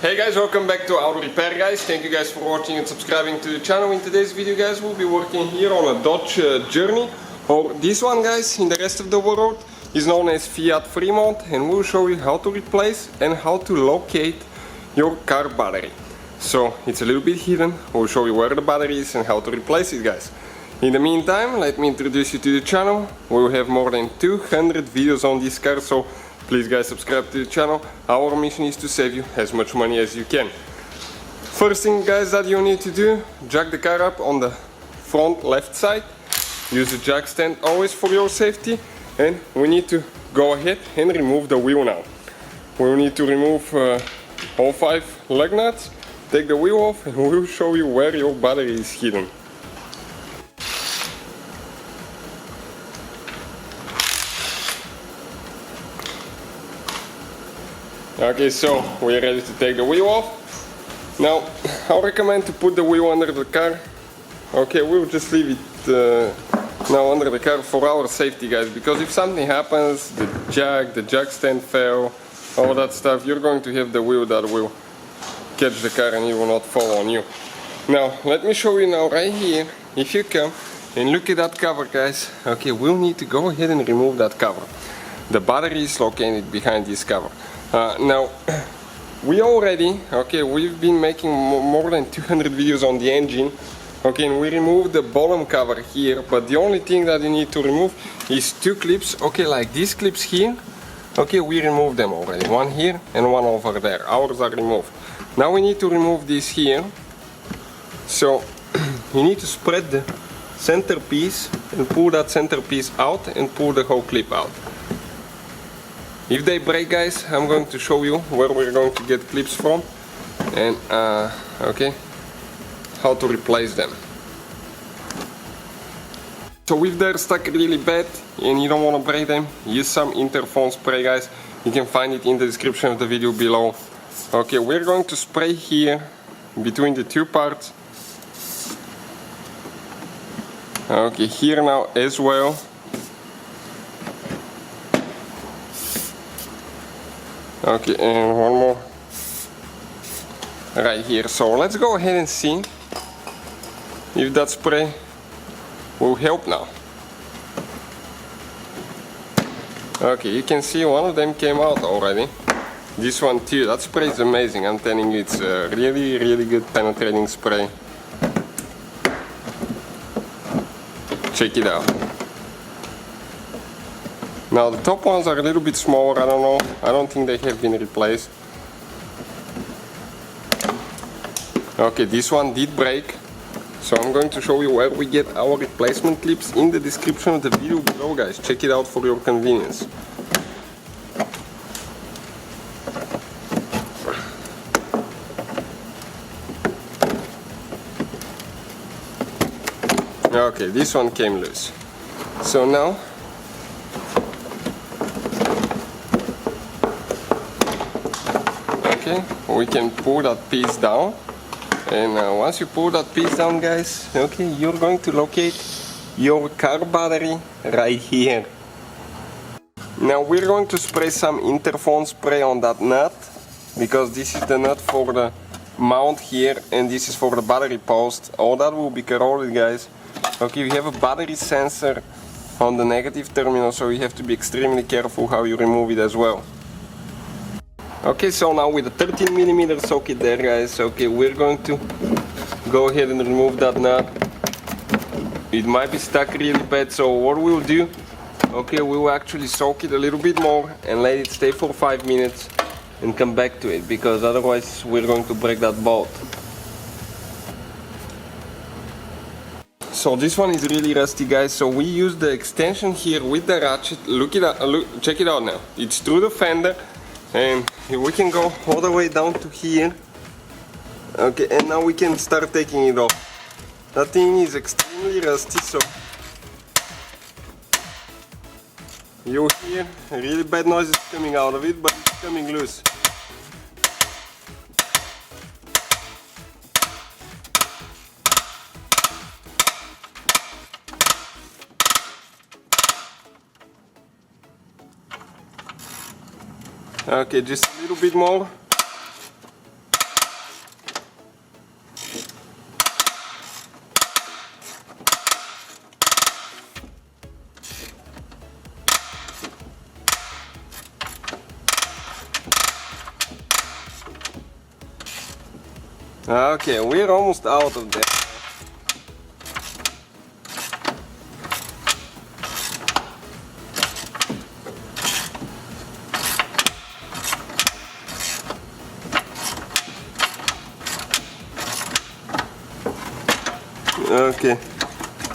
Hey guys, welcome back to Auto Repair guys. Thank you guys for watching and subscribing to the channel. In today's video guys, we'll be working here on a Dodge Journey, or this one guys in the rest of the world is known as Fiat Freemont, and we'll show you how to replace and how to locate your car battery. So it's a little bit hidden. We'll show you where the battery is and how to replace it guys. In the meantime, let me introduce you to the channel. We'll have more than 200 videos on this car, so please guys subscribe to the channel. Our mission is to save you as much money as you can. First thing guys that you need to do, jack the car up on the front left side. Use the jack stand always for your safety, and we need to go ahead and remove the wheel now. We'll need to remove all 5 lug nuts, take the wheel off, and we'll show you where your battery is hidden. Okay, so we're ready to take the wheel off. Now, I recommend to put the wheel under the car. Okay, we'll just leave it now under the car for our safety guys, because if something happens, the jack stand fell, all that stuff, you're going to have the wheel that will catch the car and it will not fall on you. Now, let me show you now right here, if you come and look at that cover guys. Okay, we'll need to go ahead and remove that cover. The battery is located behind this cover. Now, we've been making more than 200 videos on the engine. Okay, and we removed the bottom cover here, but the only thing that you need to remove is 2 clips. Okay, like these clips here. Okay, we removed them already. One here and one over there. Ours are removed. Now we need to remove this here. So, you need to spread the centerpiece and pull that centerpiece out and pull the whole clip out. If they break guys, I'm going to show you where we're going to get clips from and how to replace them. So if they're stuck really bad and you don't want to break them, use some interphone spray guys. You can find it in the description of the video below. Okay, we're going to spray here between the 2 parts. Okay, here now as well. Okay, and one more right here. So let's go ahead and see if that spray will help now. Okay, you can see one of them came out already. This one too. That spray is amazing. I'm telling you, it's a really good penetrating spray. Check it out. Now the top ones are a little bit smaller, I don't know, I don't think they have been replaced. Okay, this one did break, so I'm going to show you where we get our replacement clips in the description of the video below guys, check it out for your convenience. Okay, this one came loose. So now, we can pull that piece down, and once you pull that piece down guys, okay, you're going to locate your car battery right here. Now we're going to spray some interphone spray on that nut, because this is the nut for the mount here and this is for the battery post. All that will be corroded guys. Okay, we have a battery sensor on the negative terminal, so you have to be extremely careful how you remove it as well. Okay, so now with a 13mm socket there guys, okay, we're going to go ahead and remove that nut. It might be stuck really bad, so what we'll do, okay, we will actually soak it a little bit more and let it stay for 5 minutes and come back to it, because otherwise we're going to break that bolt. So this one is really rusty guys, so we use the extension here with the ratchet. Check it out now, it's through the fender. And we can go all the way down to here. Okay, and now we can start taking it off. That thing is extremely rusty, so you hear really bad noises coming out of it, but it's coming loose. Okay, just a little bit more. Okay, we're almost out of there. Okay,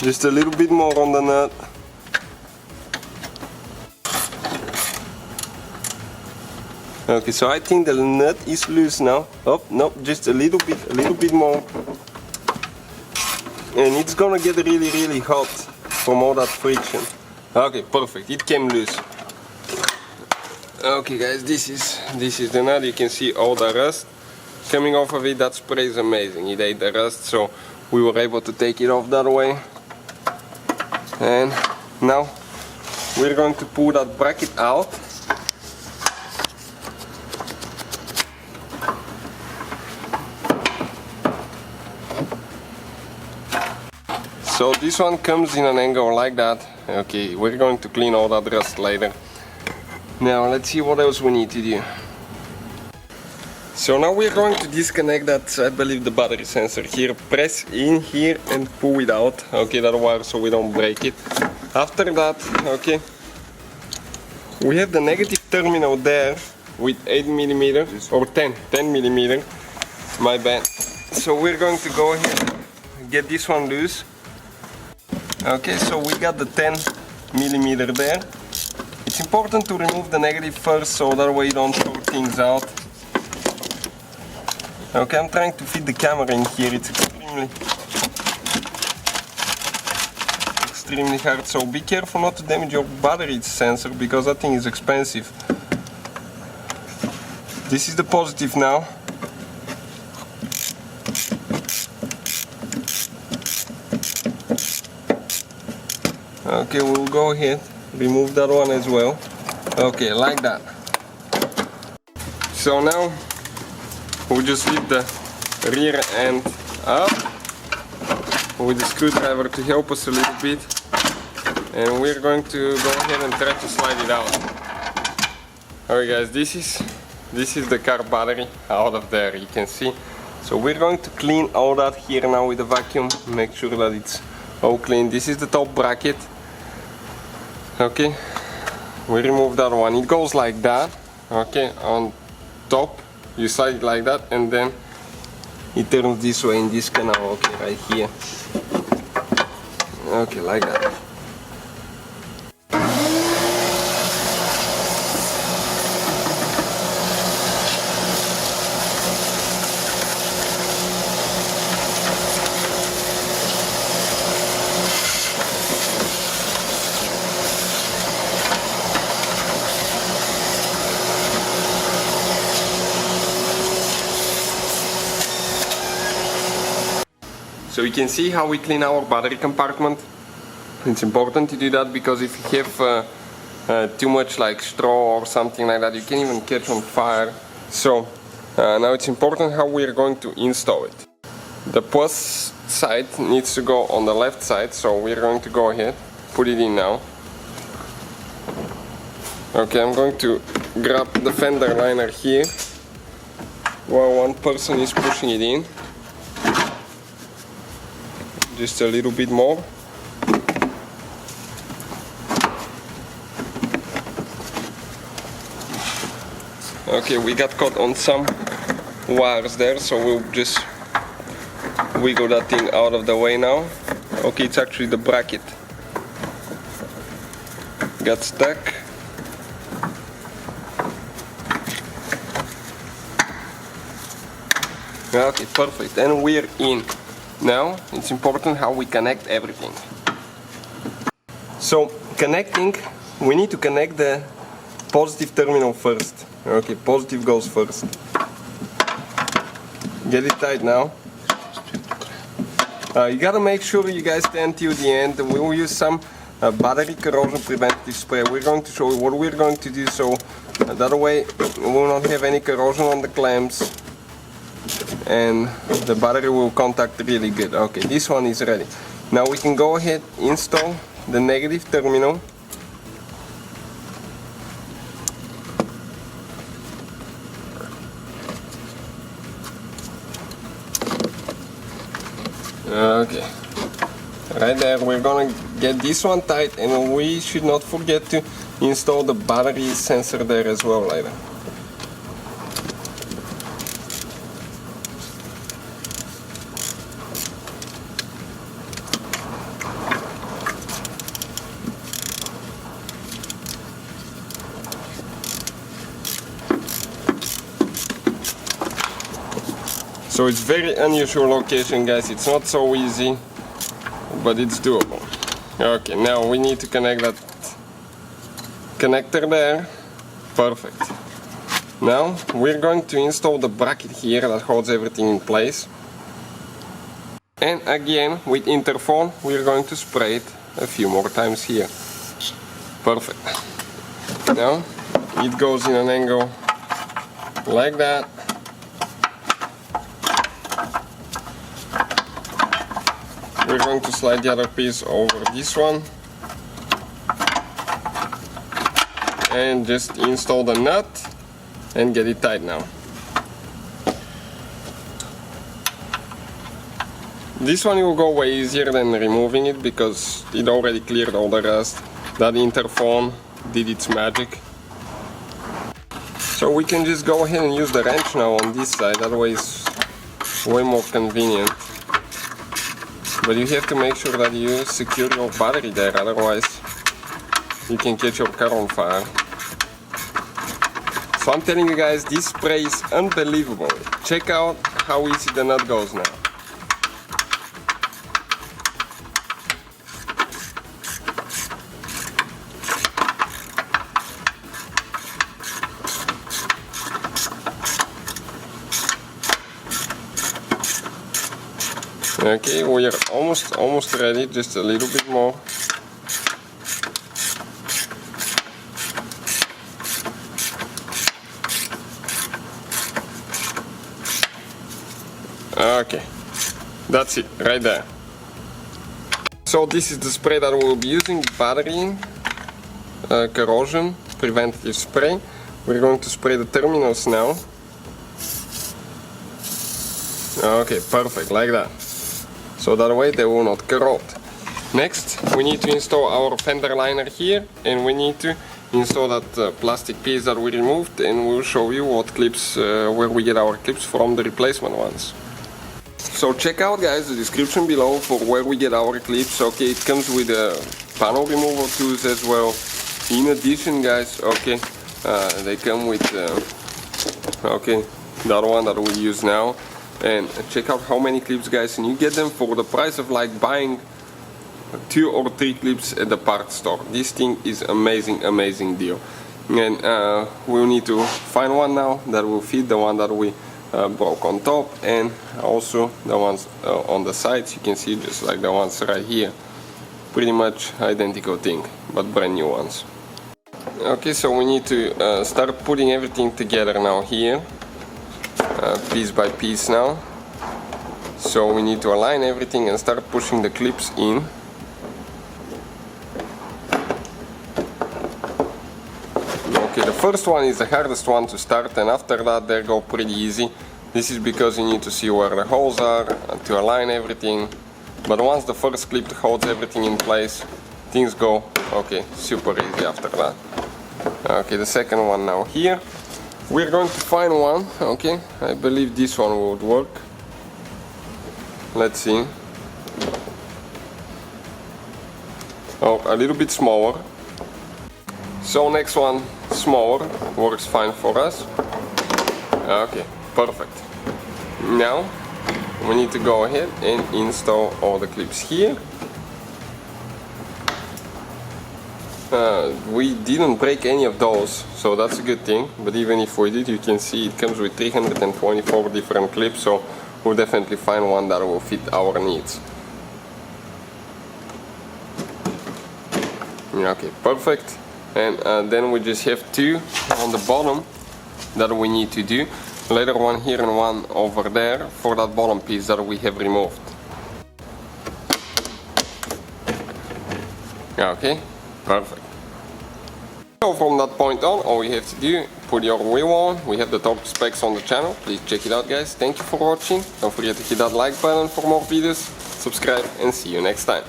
just a little bit more on the nut. Okay, so I think the nut is loose now. Oh, no, just a little bit more. And it's gonna get really hot from all that friction. Okay, perfect, it came loose. Okay guys, this is the nut. You can see all the rust coming off of it. That spray is amazing. It ate the rust, so we were able to take it off that way. And now we're going to pull that bracket out. So this one comes in an angle like that. Okay, we're going to clean all that rust later. Now let's see what else we need to do. So now we're going to disconnect that, I believe, the battery sensor here. Press in here and pull it out. Okay, that wire, so we don't break it. After that, okay, we have the negative terminal there with 8mm or 10 millimeter. My bad. So we're going to go ahead and get this one loose. Okay, so we got the 10mm there. It's important to remove the negative first, so that way you don't throw things out. Okay, I'm trying to fit the camera in here. It's extremely hard, so be careful not to damage your battery sensor, because that thing is expensive. This is the positive now. Okay, we'll go ahead, remove that one as well. Okay, like that. So now we just leave the rear end up with the screwdriver to help us a little bit, and we're going to go ahead and try to slide it out. Alright guys, this is the car battery out of there, you can see. So we're going to clean all that here now with the vacuum, make sure that it's all clean. This is the top bracket. Okay, we remove that one. It goes like that. Okay, on top you slide it like that, and then it turns this way in this canal. Okay, right here. Okay, like that. So you can see how we clean our battery compartment. It's important to do that, because if you have too much like straw or something like that, you can even catch on fire. So now it's important how we are going to install it. The plus side needs to go on the left side, so we're going to go ahead, put it in now. Okay, I'm going to grab the fender liner here while one person is pushing it in. Just a little bit more. Okay, we got caught on some wires there, so we'll just wiggle that thing out of the way now. Okay, it's actually the bracket got stuck. Okay, perfect, and we're in. Now it's important how we connect everything. So connecting, we need to connect the positive terminal first. Okay, positive goes first. Get it tight now. You gotta make sure you guys stand till the end. We will use some battery corrosion preventative spray. We're going to show you what we're going to do, so that way we will not have any corrosion on the clamps, and the battery will contact really good. Okay, this one is ready. Now we can go ahead, install the negative terminal. Okay, right there we're gonna get this one tight, and we should not forget to install the battery sensor there as well later. So it's very unusual location, guys, it's not so easy, but it's doable. Okay, now we need to connect that connector there. Perfect. Now we're going to install the bracket here that holds everything in place. And again, with interphone, we're going to spray it a few more times here. Perfect. Now it goes in an angle like that. We're going to slide the other piece over this one and just install the nut and get it tight now. This one will go way easier than removing it because it already cleared all the rust. That interphone did its magic. So we can just go ahead and use the wrench now on this side, that way it's way more convenient. But you have to make sure that you secure your battery there, otherwise you can catch your car on fire. So I'm telling you guys, this spray is unbelievable. Check out how easy the nut goes now. Okay, we are almost ready, just a little bit more. Okay, that's it, right there. So this is the spray that we'll be using, battery corrosion preventative spray. We're going to spray the terminals now. Okay, perfect, like that. So that way they will not corrode. Next, we need to install our fender liner here, and we need to install that plastic piece that we removed, and we'll show you what clips, where we get our clips from, the replacement ones. So check out, guys, the description below for where we get our clips. Okay, it comes with panel removal tools as well. In addition, guys, okay, they come with okay, that one that we use now. And check out how many clips, guys, and you get them for the price of like buying 2 or 3 clips at the parts store. This thing is amazing deal. And we'll need to find one now that will fit the one that we broke on top, and also the ones on the sides. You can see just like the ones right here, pretty much identical thing, but brand new ones. Okay, so we need to start putting everything together now here. Piece by piece now. So we need to align everything and start pushing the clips in. Okay, the first one is the hardest one to start, and after that they go pretty easy. This is because you need to see where the holes are to align everything. But once the first clip holds everything in place, things go okay, super easy after that. Okay, the second one now here. We're going to find one, okay, I believe this one would work. Let's see. Oh, a little bit smaller. So next one, smaller, works fine for us. Okay, perfect. Now, we need to go ahead and install all the clips here. We didn't break any of those, so that's a good thing. But even if we did, you can see it comes with 324 different clips, so we'll definitely find one that will fit our needs. Okay, perfect. And then we just have 2 on the bottom that we need to do. Later one here and one over there for that bottom piece that we have removed. Okay, perfect. So from that point on, all we have to do, put your wheel on. We have the top specs on the channel. Please check it out, guys. Thank you for watching. Don't forget to hit that like button for more videos. Subscribe and see you next time.